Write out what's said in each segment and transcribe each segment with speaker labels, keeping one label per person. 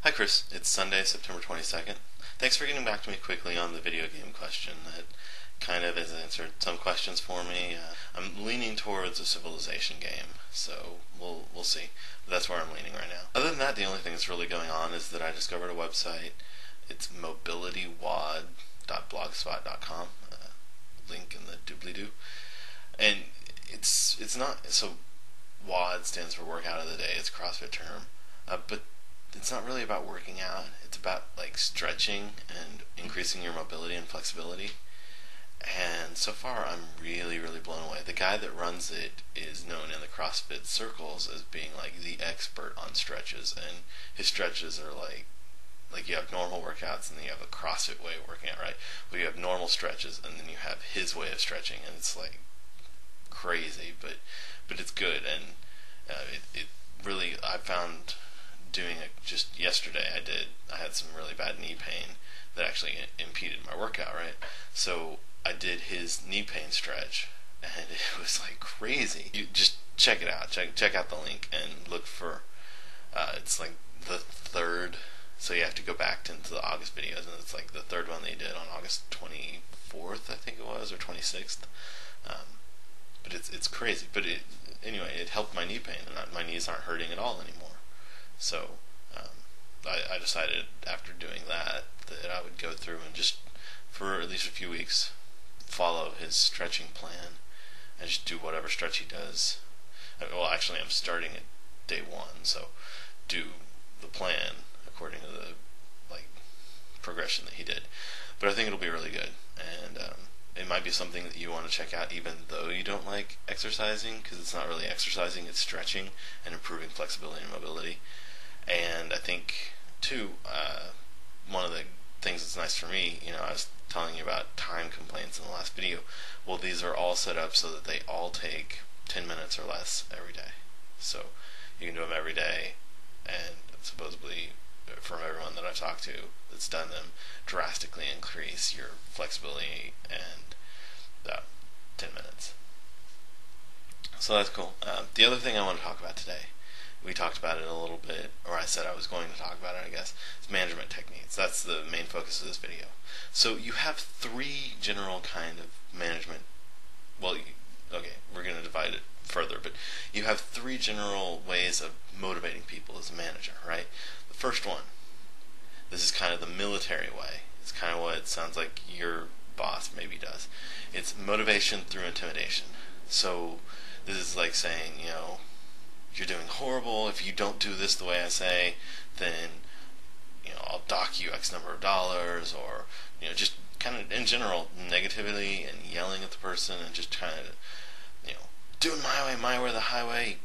Speaker 1: Hi Chris, it's Sunday, September 22nd. Thanks for getting back to me quickly on the video game question. That kind of has answered some questions for me. I'm leaning towards a Civilization game, so we'll see. But that's where I'm leaning right now. Other than that, the only thing that's really going on is that I discovered a website. It's mobilitywod.blogspot.com. Link in the doobly-doo. And it's not so. WOD stands for workout of the day. It's a CrossFit term, but it's not really about working out. It's about like stretching and increasing your mobility and flexibility. And so far, I'm really, really blown away. The guy that runs it is known in the CrossFit circles as being like the expert on stretches, and his stretches are like you have normal workouts and then you have a CrossFit way of working out, right? Well, you have normal stretches and then you have his way of stretching, and it's like crazy, but it's good, and it really I found doing it just yesterday. I had some really bad knee pain that actually impeded my workout, right? So I did his knee pain stretch, and it was like crazy. You just check it out. Check out the link and look for. It's like the third. So you have to go back into the August videos, and it's like the third one they did on August 24th, I think it was, or 26th. But it's crazy. But anyway, it helped my knee pain, and my knees aren't hurting at all anymore. So I decided after doing that I would go through and just for at least a few weeks follow his stretching plan and just do whatever stretch he does. Well, actually, I'm starting at day one, so do the plan according to the like progression that he did. But I think it'll be really good, and it might be something that you want to check out even though you don't like exercising, because it's not really exercising, it's stretching and improving flexibility and mobility. And I think, too, one of the things that's nice for me, I was telling you about time complaints in the last video. Well, these are all set up so that they all take 10 minutes or less every day. So you can do them every day, and supposedly, from everyone that I've talked to that's done them, drastically increase your flexibility and 10 minutes. So that's cool. The other thing I want to talk about today, we talked about it a little bit, or I said I was going to talk about it, I guess, is management techniques. That's the main focus of this video. So you have three general kind of management, okay, we're going to divide it further, but you have three general ways of motivating people as a manager, right? The first one, this is kind of the military way. It's kind of what it sounds like your boss maybe does. It's motivation through intimidation. So this is like saying, you're doing horrible. If you don't do this the way I say, then I'll dock you X number of dollars, or just kind of in general negativity and yelling at the person and just kind of doing my way, the highway.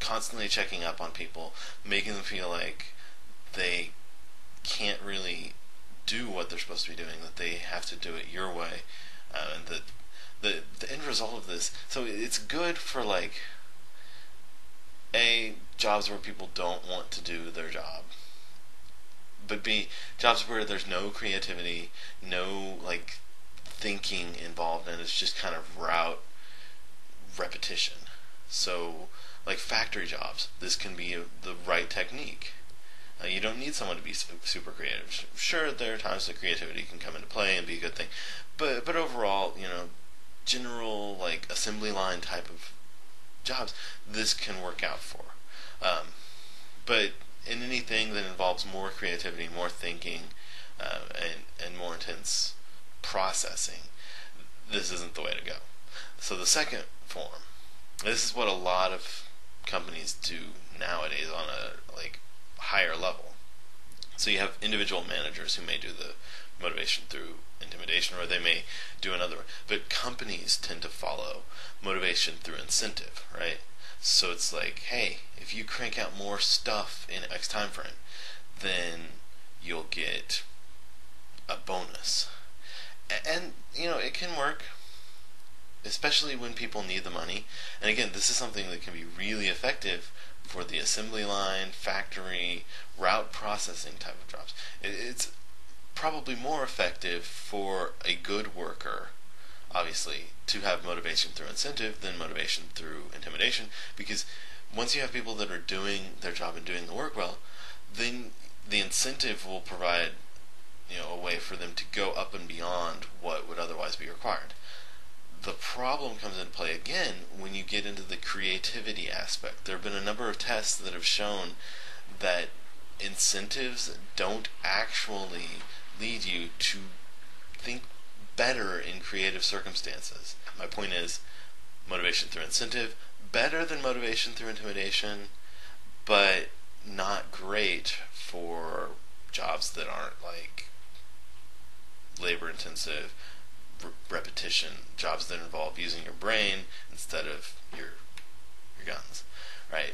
Speaker 1: Constantly checking up on people, making them feel like they can't really do what they're supposed to be doing, that they have to do it your way, and that the end result of this. So it's good for like A, jobs where people don't want to do their job, but B, jobs where there's no creativity, no like thinking involved, and it's just kind of route repetition. So like factory jobs, this can be the right technique. You don't need someone to be super creative. Sure, there are times that creativity can come into play and be a good thing, but overall, general like assembly line type of jobs, this can work out for. But in anything that involves more creativity, more thinking, and more intense processing, this isn't the way to go. So the second form, this is what a lot of companies do nowadays on a like higher level. So you have individual managers who may do the motivation through intimidation, or they may do another one. But companies tend to follow motivation through incentive, right? So it's like, hey, if you crank out more stuff in X time frame, then you'll get a bonus. And it can work, especially when people need the money. And again, this is something that can be really effective for the assembly line, factory, route processing type of jobs. It's probably more effective for a good worker, obviously, to have motivation through incentive than motivation through intimidation, because once you have people that are doing their job and doing the work well, then incentive will provide a way for them to go up and beyond what would otherwise be required. The problem comes into play again when you get into the creativity aspect. There have been a number of tests that have shown that incentives don't actually lead you to think better in creative circumstances. My point is, motivation through incentive, better than motivation through intimidation, but not great for jobs that aren't like labor intensive, repetition, jobs that involve using your brain instead of your guns, right?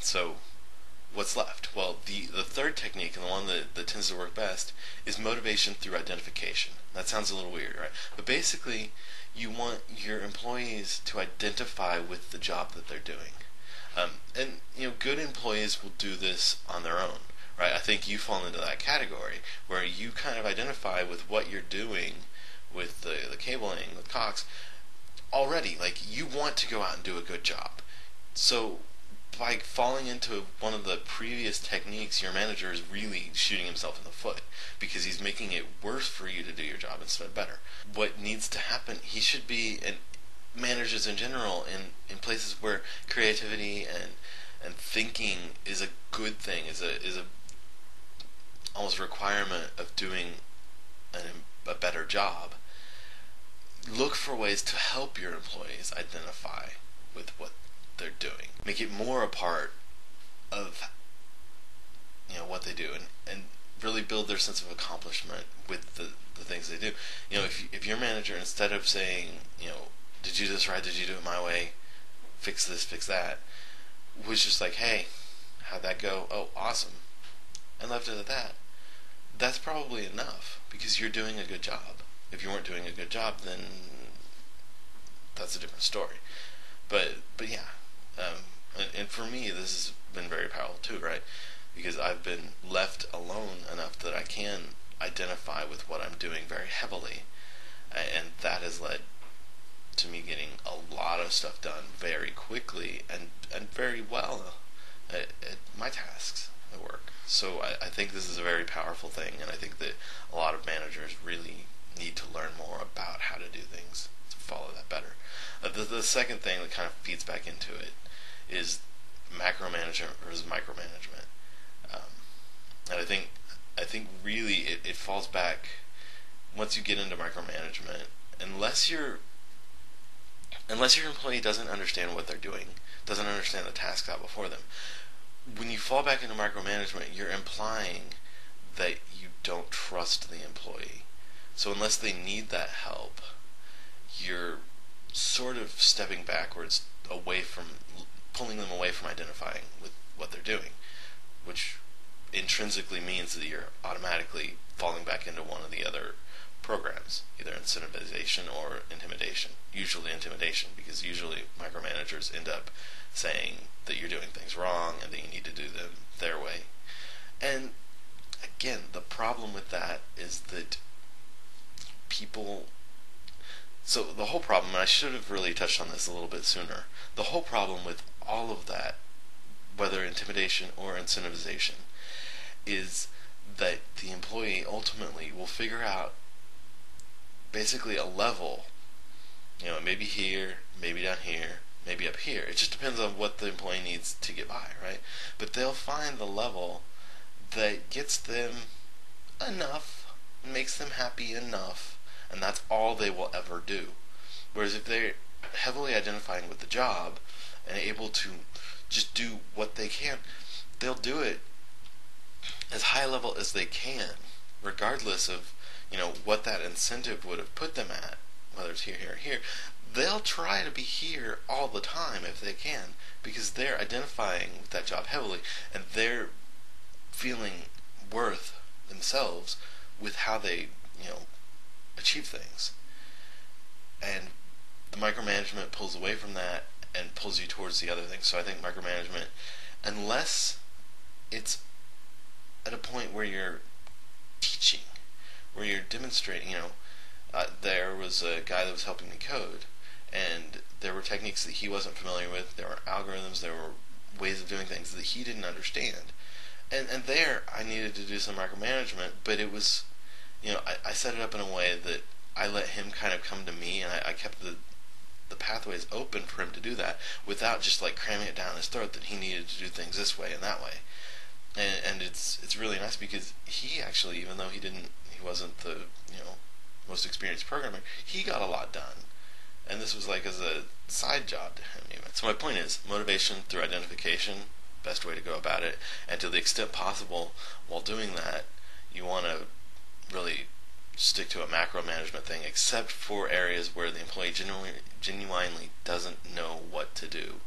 Speaker 1: So what's left? Well, the third technique, and the one that tends to work best, is motivation through identification. That sounds a little weird, right? But basically, you want your employees to identify with the job that they're doing. And good employees will do this on their own, right? I think you fall into that category where you kind of identify with what you're doing with the cabling, with Cox, already. Like, you want to go out and do a good job. So by falling into one of the previous techniques, your manager is really shooting himself in the foot because he's making it worse for you to do your job instead of better. What needs to happen, he should be, and managers in general, in places where creativity and thinking is a good thing, is a almost requirement of doing a better job. Look for ways to help your employees identify with what they're doing. Make it more a part of what they do, and really build their sense of accomplishment with the things they do. If your manager, instead of saying, did you do this right, did you do it my way, fix this, fix that, was just like, hey, how'd that go? Oh, awesome. And left it at that. That's probably enough because you're doing a good job. If you weren't doing a good job, then that's a different story. But yeah, and for me, this has been very powerful too, right? Because I've been left alone enough that I can identify with what I'm doing very heavily, and that has led to me getting a lot of stuff done very quickly and very well at my tasks at work. So I think this is a very powerful thing, and I think that a lot of managers really need to learn more about how to do things to follow that better. The second thing that kind of feeds back into it is macromanagement versus micromanagement, and I think really it falls back once you get into micromanagement, unless your employee doesn't understand what they're doing, doesn't understand the tasks out before them. When you fall back into micromanagement, you're implying that you don't trust the employee. So unless they need that help, you're sort of stepping backwards, pulling them away from identifying with what they're doing, which intrinsically means that you're automatically falling back into one of the other programs, either incentivization or intimidation. Usually intimidation, because usually micromanagers end up saying that you're doing things wrong and that you need to do them their way. And again, the problem with that is that so the whole problem, and I should have really touched on this a little bit sooner, the whole problem with all of that, whether intimidation or incentivization, is that the employee ultimately will figure out basically a level, maybe here, maybe down here, maybe up here. It just depends on what the employee needs to get by, right? But they'll find the level that gets them enough, makes them happy enough, and that's all they will ever do. Whereas if they're heavily identifying with the job and able to just do what they can, they'll do it as high level as they can, regardless of what that incentive would have put them at, whether it's here, here, or here. They'll try to be here all the time if they can, because they're identifying with that job heavily, and they're feeling worth themselves with how they achieve things. And the micromanagement pulls away from that and pulls you towards the other things. So I think micromanagement, unless it's at a point where you're teaching, where you're demonstrating, there was a guy that was helping me code, and there were techniques that he wasn't familiar with, there were algorithms, there were ways of doing things that he didn't understand, and there I needed to do some micromanagement, but it was, I set it up in a way that I let him kind of come to me, and I kept the pathways open for him to do that without just like cramming it down his throat that he needed to do things this way and that way. And it's really nice because he actually, even though he wasn't the most experienced programmer, he got a lot done. And this was like as a side job to him even. So my point is, motivation through identification, best way to go about it. And to the extent possible, while doing that, you want to really stick to a macro management thing, except for areas where the employee genuinely doesn't know what to do.